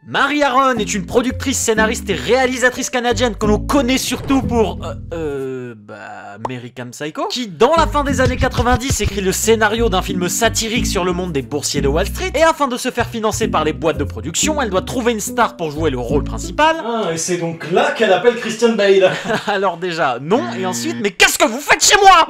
Mary Harron est une productrice, scénariste et réalisatrice canadienne que l'on connaît surtout pour... American Psycho, qui dans la fin des années 90 écrit le scénario d'un film satirique sur le monde des boursiers de Wall Street, et afin de se faire financer par les boîtes de production, elle doit trouver une star pour jouer le rôle principal. Ah, et c'est donc là qu'elle appelle Christian Bale. Alors déjà, non, et ensuite, mais qu'est-ce que vous faites chez moi ?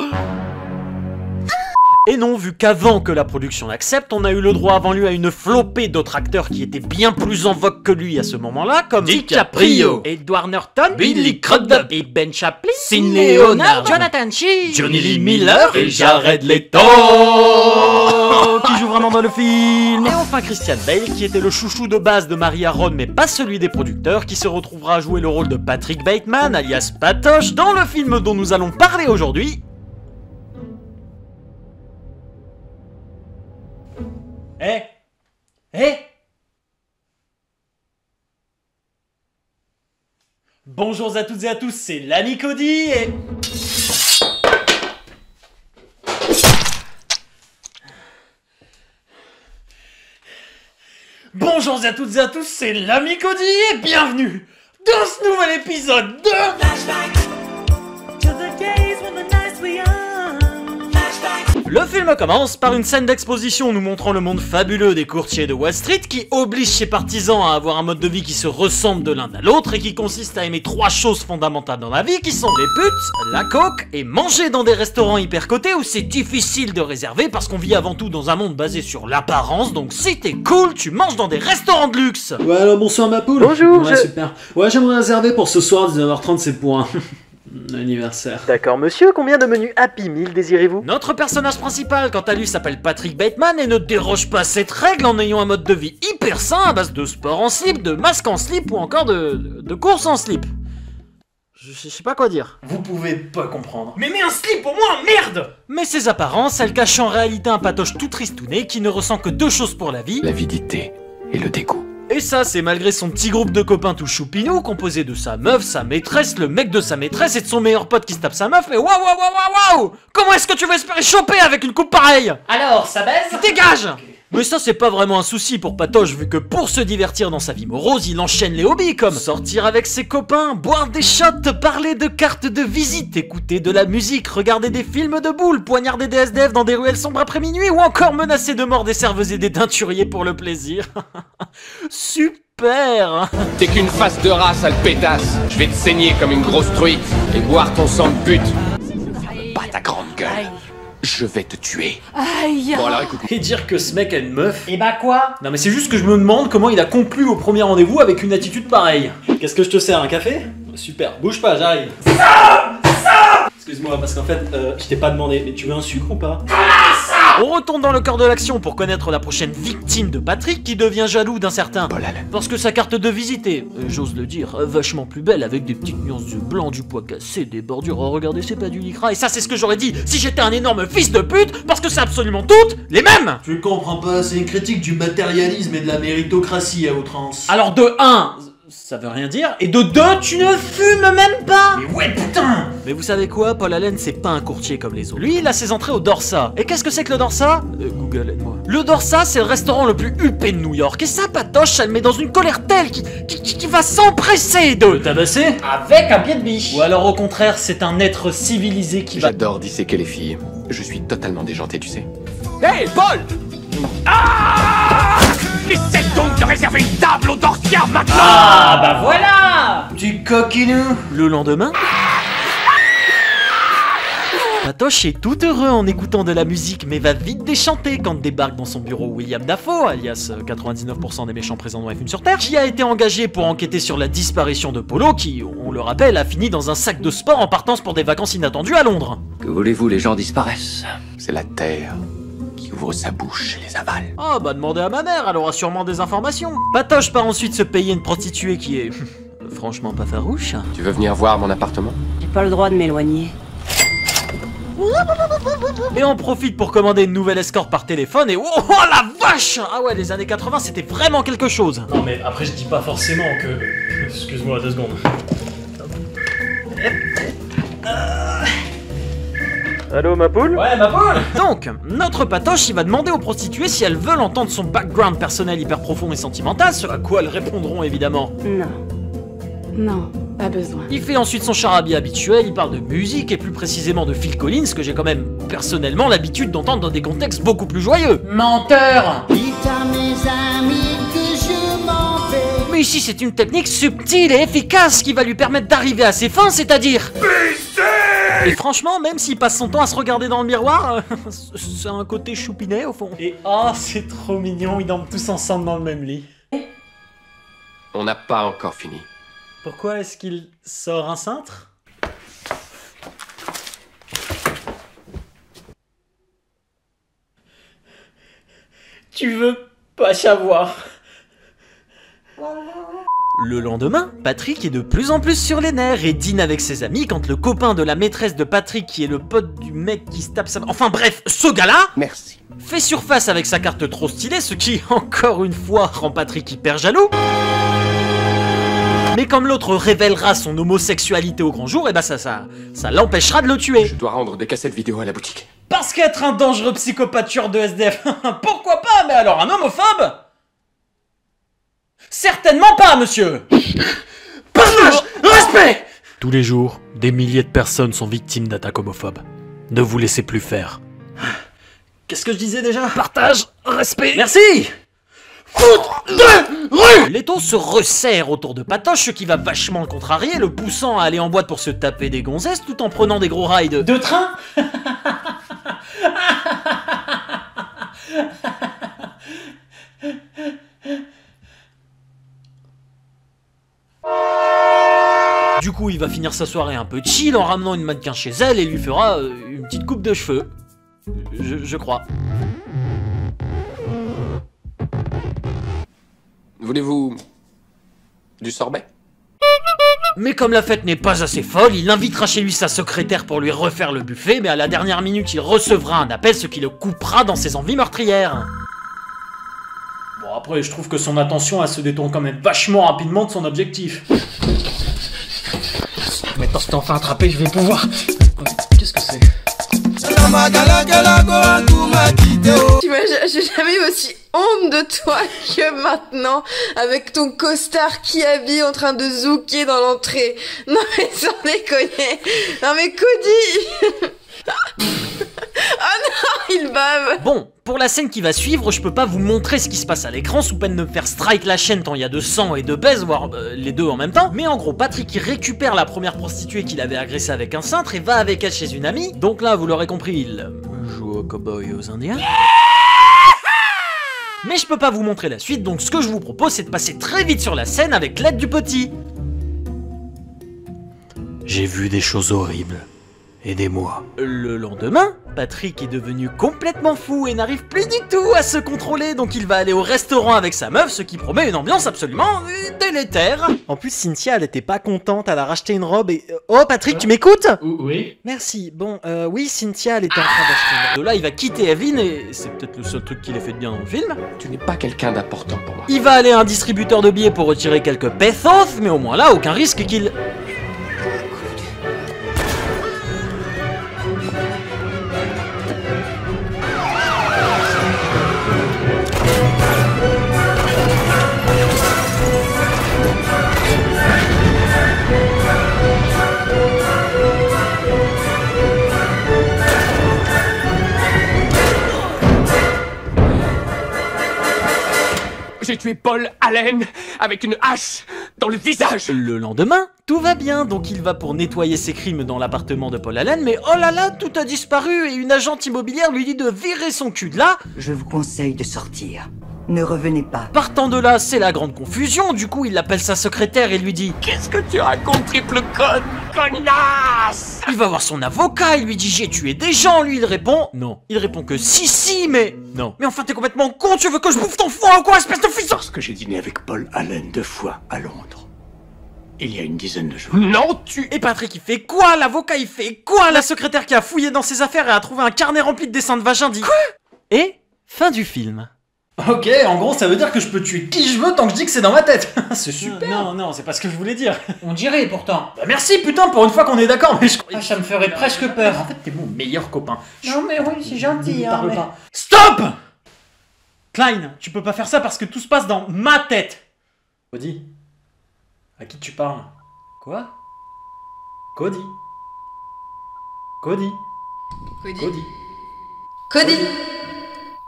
Et non, vu qu'avant que la production l'accepte, on a eu le droit avant lui à une flopée d'autres acteurs qui étaient bien plus en vogue que lui à ce moment-là, comme DiCaprio, Edward Norton, Billy Crudup, et Ben Chaplin, Sidney Leonard, Jonathan Sheen, Johnny Lee Miller et Jared Leto qui joue vraiment dans le film. Et enfin Christian Bale, qui était le chouchou de base de Mary Harron, mais pas celui des producteurs, qui se retrouvera à jouer le rôle de Patrick Bateman, alias Patoche, dans le film dont nous allons parler aujourd'hui. Bonjour à toutes et à tous, c'est l'ami Cody et... Bonjour à toutes et à tous, c'est l'ami Cody et bienvenue dans ce nouvel épisode de... Le film commence par une scène d'exposition nous montrant le monde fabuleux des courtiers de Wall Street qui oblige ses partisans à avoir un mode de vie qui se ressemble de l'un à l'autre et qui consiste à aimer trois choses fondamentales dans la vie qui sont les putes, la coke et manger dans des restaurants hyper cotés où c'est difficile de réserver parce qu'on vit avant tout dans un monde basé sur l'apparence, donc si t'es cool, tu manges dans des restaurants de luxe. Ouais, alors bonsoir ma poule. Bonjour, ouais, super. Ouais, j'aimerais réserver pour ce soir, 19h30, c'est pour un... anniversaire. D'accord monsieur, combien de menus Happy Meal désirez-vous? Notre personnage principal, quant à lui, s'appelle Patrick Bateman et ne déroge pas cette règle en ayant un mode de vie hyper sain à base de sport en slip, de masque en slip ou encore de course en slip. Je sais pas quoi dire. Vous pouvez pas comprendre. Mais mets un slip au moins, merde! Mais ses apparences, elles cachent en réalité un patoche tout tristouné qui ne ressent que deux choses pour la vie. L'avidité et le dégoût. Et ça, c'est malgré son petit groupe de copains tout choupinou, composé de sa meuf, sa maîtresse, le mec de sa maîtresse et de son meilleur pote qui se tape sa meuf, mais waouh! Comment est-ce que tu veux espérer choper avec une coupe pareille? Alors, ça baise? Dégage! Mais ça c'est pas vraiment un souci pour Patoche vu que pour se divertir dans sa vie morose, il enchaîne les hobbies comme sortir avec ses copains, boire des shots, parler de cartes de visite, écouter de la musique, regarder des films de boules, poignarder des SDF dans des ruelles sombres après minuit ou encore menacer de mort des serveuses et des teinturiers pour le plaisir. Super! T'es qu'une face de rat, sale pétasse. Je vais te saigner comme une grosse truite et boire ton sang de pute. Pas ta grande gueule. Je vais te tuer. Aïe. Bon alors écoute. Et dire que ce mec a une meuf... Et bah quoi? Non mais c'est juste que je me demande comment il a conclu au premier rendez-vous avec une attitude pareille. Qu'est-ce que je te sers, un café? Super, bouge pas, j'arrive. Excuse-moi, parce qu'en fait, je t'ai pas demandé, mais tu veux un sucre ou pas? On retourne dans le cœur de l'action pour connaître la prochaine victime de Patrick qui devient jaloux d'un certain... Paul Allen. Parce que sa carte de visite est, j'ose le dire, vachement plus belle avec des petites nuances de blanc, du pois cassé, des bordures. Oh, regardez, c'est pas du lycra. Et ça, c'est ce que j'aurais dit si j'étais un énorme fils de pute, parce que c'est absolument toutes les mêmes. Tu comprends pas, c'est une critique du matérialisme et de la méritocratie à outrance. Alors de 1, ça veut rien dire, et de 2, tu ne fumes même pas. Mais ouais, putain! Mais vous savez quoi, Paul Allen, c'est pas un courtier comme les autres. Lui, il a ses entrées au Dorsa. Et qu'est-ce que c'est que le Dorsa? Google, aide-moi. Le Dorsa, c'est le restaurant le plus huppé de New York. Et ça, Patoche, elle met dans une colère telle qui va s'empresser de... Tabasser? Avec un pied de biche. Ou alors au contraire, c'est un être civilisé qui va... J'adore disséquer les filles. Je suis totalement déjanté, tu sais. Hey, Paul! Essaie donc de réserver une table au Dorsia maintenant! Ah bah voilà. Du coquinou! Le lendemain... Patoche est tout heureux en écoutant de la musique, mais va vite déchanter quand débarque dans son bureau William Dafoe, alias 99% des méchants présents dans les films sur Terre, qui a été engagé pour enquêter sur la disparition de Polo, qui, on le rappelle, a fini dans un sac de sport en partance pour des vacances inattendues à Londres. Que voulez-vous, les gens disparaissent. C'est la terre qui ouvre sa bouche et les avale. Ah bah demandez à ma mère, elle aura sûrement des informations. Patoche part ensuite se payer une prostituée qui est... franchement pas farouche. Tu veux venir voir mon appartement? J'ai pas le droit de m'éloigner. Et on profite pour commander une nouvelle escorte par téléphone et oh la vache! Ah ouais, les années 80 c'était vraiment quelque chose. Non mais après je dis pas forcément que... Excuse-moi 2 secondes. Allô, ma poule? Ouais, ma poule. Donc, notre patoche, il va demander aux prostituées si elles veulent entendre son background personnel hyper profond et sentimental, ce à quoi elles répondront évidemment. Non. Non, pas besoin. Il fait ensuite son charabia habituel, il parle de musique et plus précisément de Phil Collins, que j'ai quand même personnellement l'habitude d'entendre dans des contextes beaucoup plus joyeux. Menteur. Mais ici c'est une technique subtile et efficace qui va lui permettre d'arriver à ses fins, c'est-à-dire... Et franchement, même s'il passe son temps à se regarder dans le miroir, c'est un côté choupinet au fond. Et oh, c'est trop mignon, ils dorment tous ensemble dans le même lit. On n'a pas encore fini. Pourquoi est-ce qu'il sort un cintre? Tu veux pas savoir. Le lendemain, Patrick est de plus en plus sur les nerfs et dîne avec ses amis quand le copain de la maîtresse de Patrick, qui est le pote du mec qui se tape sa... Enfin bref, ce gars-là Merci. fait surface avec sa carte trop stylée, ce qui, encore une fois, rend Patrick hyper jaloux. Mais comme l'autre révélera son homosexualité au grand jour, et bah ça l'empêchera de le tuer. Je dois rendre des cassettes vidéo à la boutique. Parce qu'être un dangereux psychopathe tueur de SDF, pourquoi pas? Mais alors un homophobe? Certainement pas, monsieur. Partage, respect. Tous les jours, des milliers de personnes sont victimes d'attaques homophobes. Ne vous laissez plus faire. Qu'est-ce que je disais déjà? Partage, respect. Merci. Foutre de rue. L'étau se resserre autour de Patoche, ce qui va vachement le contrarier, le poussant à aller en boîte pour se taper des gonzesses tout en prenant des gros rides. De train. Du coup, il va finir sa soirée un peu chill en ramenant une mannequin chez elle et lui fera une petite coupe de cheveux. Je crois. Voulez-vous du sorbet? Mais comme la fête n'est pas assez folle, il invitera chez lui sa secrétaire pour lui refaire le buffet, mais à la dernière minute, il recevra un appel, ce qui le coupera dans ses envies meurtrières. Bon, après, je trouve que son attention, elle se détourne quand même vachement rapidement de son objectif. Maintenant, c'est enfin attrapé, je vais pouvoir... Qu'est-ce que c'est? Tu vois, j'ai jamais eu aussi honte de toi que maintenant, avec ton costard qui habille en train de zouker dans l'entrée. Non mais sans déconner. Non mais Cody. Oh non, il bave. Bon, pour la scène qui va suivre, je peux pas vous montrer ce qui se passe à l'écran sous peine de me faire strike la chaîne tant il y a de sang et de baise, voire les deux en même temps. Mais en gros, Patrick il récupère la première prostituée qu'il avait agressée avec un cintre et va avec elle chez une amie. Donc là, vous l'aurez compris, il joue au cowboy et aux indiens. Mais je peux pas vous montrer la suite, donc ce que je vous propose c'est de passer très vite sur la scène avec l'aide du petit. J'ai vu des choses horribles. Aidez-moi. Le lendemain, Patrick est devenu complètement fou et n'arrive plus du tout à se contrôler, donc il va aller au restaurant avec sa meuf, ce qui promet une ambiance absolument délétère. En plus, Cynthia, elle était pas contente, elle a racheté une robe et... Oh, Patrick, tu m'écoutes? Oui. Merci. Bon, oui, Cynthia, elle était en train d'acheter une robe. De là, il va quitter Evelyn et c'est peut-être le seul truc qu'il ait fait de bien dans le film. Tu n'es pas quelqu'un d'important pour moi. Il va aller à un distributeur de billets pour retirer quelques pesos, mais au moins là, aucun risque qu'il... J'ai tué Paul Allen avec une hache dans le visage. Le lendemain, tout va bien, donc il va pour nettoyer ses crimes dans l'appartement de Paul Allen, mais oh là là, tout a disparu et une agente immobilière lui dit de virer son cul de là. Je vous conseille de sortir. Ne revenez pas. Partant de là, c'est la grande confusion, du coup il appelle sa secrétaire et lui dit « Qu'est-ce que tu racontes, triple conne, connasse ?» Il va voir son avocat, il lui dit « J'ai tué des gens », lui il répond « Non ». Il répond que « Si, mais... » Non. Mais enfin t'es complètement con, tu veux que je bouffe ton foie ou quoi, espèce de fils? Parce que j'ai dîné avec Paul Allen 2 fois à Londres. Il y a une dizaine de jours. Non, tu... Et Patrick il fait quoi? L'avocat il fait quoi? La secrétaire qui a fouillé dans ses affaires et a trouvé un carnet rempli de dessins de vagin dit « Quoi ?» Et fin du film. Ok, en gros, ça veut dire que je peux tuer qui je veux tant que je dis que c'est dans ma tête. C'est super. Non, c'est pas ce que je voulais dire. On dirait pourtant. Bah merci, putain, pour une fois qu'on est d'accord, mais je... Ah, ça me ferait presque peur. En fait, t'es mon meilleur copain. Non mais oui, c'est gentil, Ne hein. parle mais- pas. Stop! Klein, tu peux pas faire ça parce que tout se passe dans ma tête. Cody, à qui tu parles? Quoi? Cody. Cody. Cody. Cody. Cody.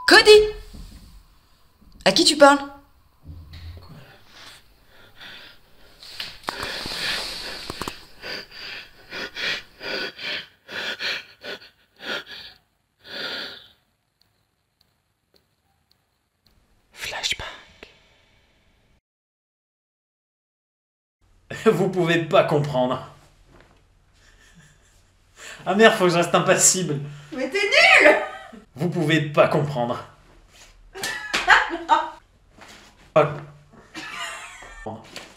Cody. À qui tu parles? Vous pouvez pas comprendre. Ah merde, faut que je reste impassible. Mais t'es nul! Vous pouvez pas comprendre. Ah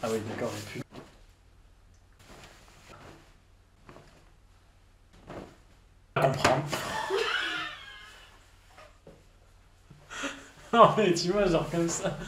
oui, d'accord, j'ai pu. Comprendre. Non mais tu vois, genre comme ça.